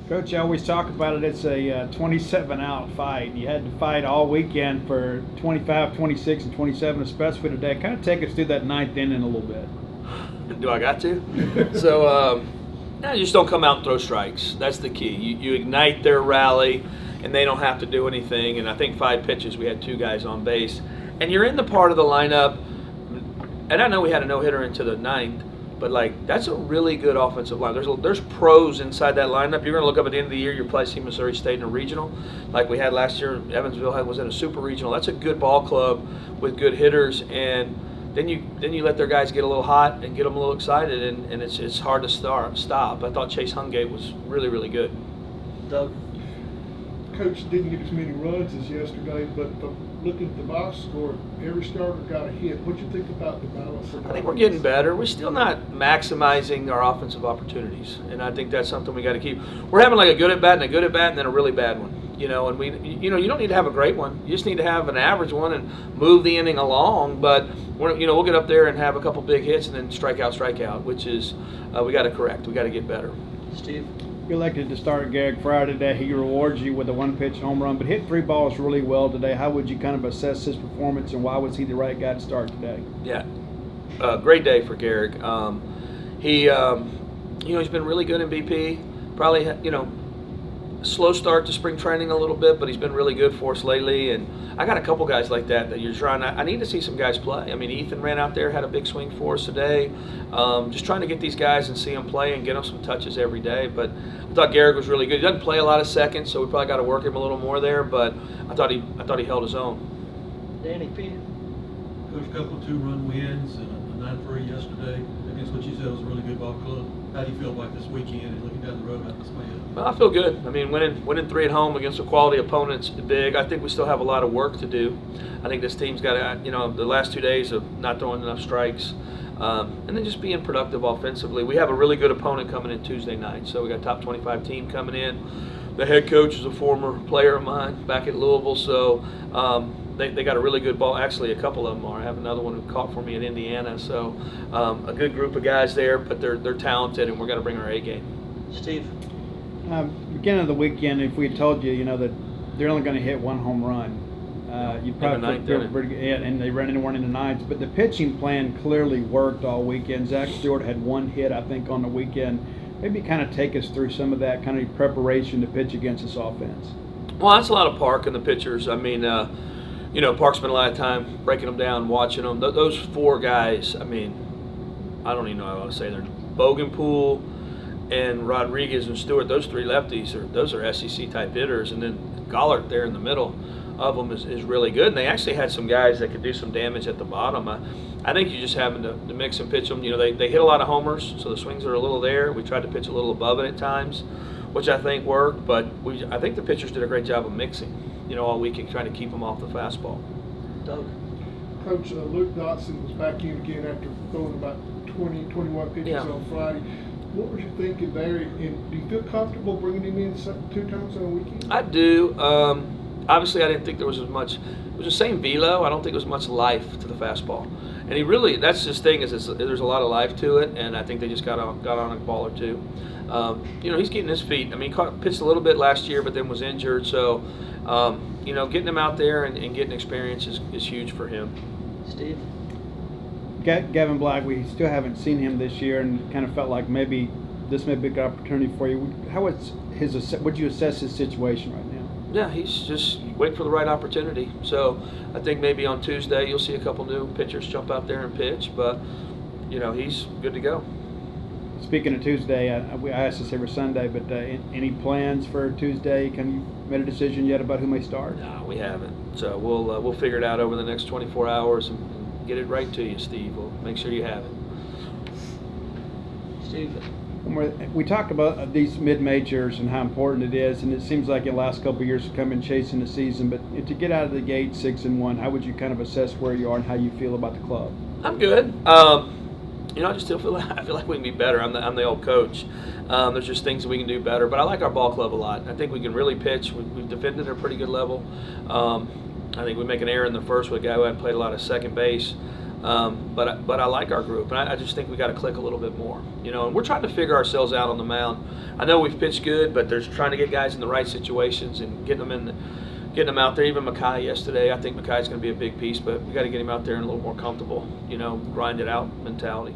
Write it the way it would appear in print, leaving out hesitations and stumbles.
Coach, you always talk about it. It's a 27-out fight. You had to fight all weekend for 25, 26, and 27, especially today. Kind of take us through that ninth inning a little bit. Do I got to? So, no, you just don't come out and throw strikes. That's the key. You ignite their rally, and they don't have to do anything. And I think 5 pitches, we had 2 guys on base. And you're in the part of the lineup, and I know we had a no-hitter into the ninth, but that's a really good offensive line. There's pros inside that lineup. You're going to look up at the end of the year, you're probably seeing Missouri State in a regional, like we had last year. Evansville was in a super regional. That's a good ball club with good hitters, and then you let their guys get a little hot and get them a little excited, and it's hard to stop. I thought Chase Hungate was really, really good. Doug? Coach didn't get as many runs as yesterday, but looking at the box score, every starter got a hit. What do you think about the balance of I think we're getting better. We're still not maximizing our offensive opportunities, and I think that's something we got to keep. We're having a good at bat and a good at bat and then a really bad one. And you don't need to have a great one. You just need to have an average one and move the inning along. But we'll get up there and have a couple big hits and then strike out, which is we got to correct. We got to get better. Steve? You elected to start Garrick Fryer today. He rewards you with a 1-pitch home run, but hit 3 balls really well today. How would you kind of assess his performance, and why was he the right guy to start today? Yeah, great day for Garrick. He's been really good in BP. Probably, slow start to spring training a little bit, but he's been really good for us lately. And I got a couple guys like that you're trying. I need to see some guys play. I mean, Ethan ran out there, had a big swing for us today. Just trying to get these guys and see them play and get them some touches every day. But I thought Garrick was really good. He doesn't play a lot of seconds, so we probably got to work him a little more there. But I thought he held his own. Danny P. Coach, a couple of 2-run wins and a 9-3 yesterday against what you said was a really good ball club. How do you feel about this weekend and looking down the road how this may end? Well, I feel good. I mean, winning 3 at home against a quality opponent's big. I think we still have a lot of work to do. I think this team's got to, the last 2 days of not throwing enough strikes, and then just being productive offensively. We have a really good opponent coming in Tuesday night, so we got a top 25 team coming in. The head coach is a former player of mine back at Louisville, so they got a really good ball. Actually, a couple of them are. I have another one who caught for me in Indiana, so a good group of guys there, but they're talented, and we're going to bring our A game. Steve? Beginning of the weekend, if we had told you, that they're only going to hit 1 home run, you'd probably feel pretty good. Yeah, and they ran into one in the ninth. But the pitching plan clearly worked all weekend. Zach Stewart had 1 hit, I think, on the weekend. Maybe kind of take us through some of that kind of preparation to pitch against this offense. Well, that's a lot of Park and the pitchers. I mean, Park spent a lot of time breaking them down, watching them. Those 4 guys, I mean, I don't even know how I want to say their name. Bogenpool and Rodriguez and Stewart, those 3 lefties, those are SEC-type hitters. And then Gollert there in the middle of them is really good. And they actually had some guys that could do some damage at the bottom. I think you just having to mix and pitch them. They hit a lot of homers, so the swings are a little there. We tried to pitch a little above it at times, which I think worked. But I think the pitchers did a great job of mixing, all weekend, trying to keep them off the fastball. Doug? Coach, Luke Dotson was back in again after throwing about 20, 21 pitches on Friday. What were you thinking there? And do you feel comfortable bringing him in 2 times on a weekend? I do. Obviously, I didn't think there was as much. It was the same velo. I don't think there was much life to the fastball. And he really, that's his thing, is there's a lot of life to it, and I think they just got on a ball or 2. He's getting his feet. I mean, he pitched a little bit last year, but then was injured. So, getting him out there and getting experience is huge for him. Steve? Gavin Black, we still haven't seen him this year, and kind of felt like maybe this may be a good opportunity for you. Would you assess his situation right now? Yeah, he's just waiting for the right opportunity. So I think maybe on Tuesday you'll see a couple new pitchers jump out there and pitch, but he's good to go. Speaking of Tuesday, I ask this every Sunday, but any plans for Tuesday? Can you made a decision yet about who may start? No, we haven't. So we'll figure it out over the next 24 hours and get it right to you, Steve. We'll make sure you have it. Steve? We talk about these mid-majors and how important it is, and it seems like in the last couple of years to come in chasing the season, but to get out of the gate 6-1, how would you kind of assess where you are and how you feel about the club? I'm good. I just still feel like we can be better. I'm the old coach. There's just things that we can do better, but I like our ball club a lot. I think we can really pitch. We've defended at a pretty good level. I think we make an error in the first with a guy who hadn't played a lot of second base. But I like our group, and I just think we got to click a little bit more, And we're trying to figure ourselves out on the mound. I know we've pitched good, but there's trying to get guys in the right situations and getting them out there. Even Makai yesterday, I think Makai's going to be a big piece, but we got to get him out there and a little more comfortable, grind it out mentality.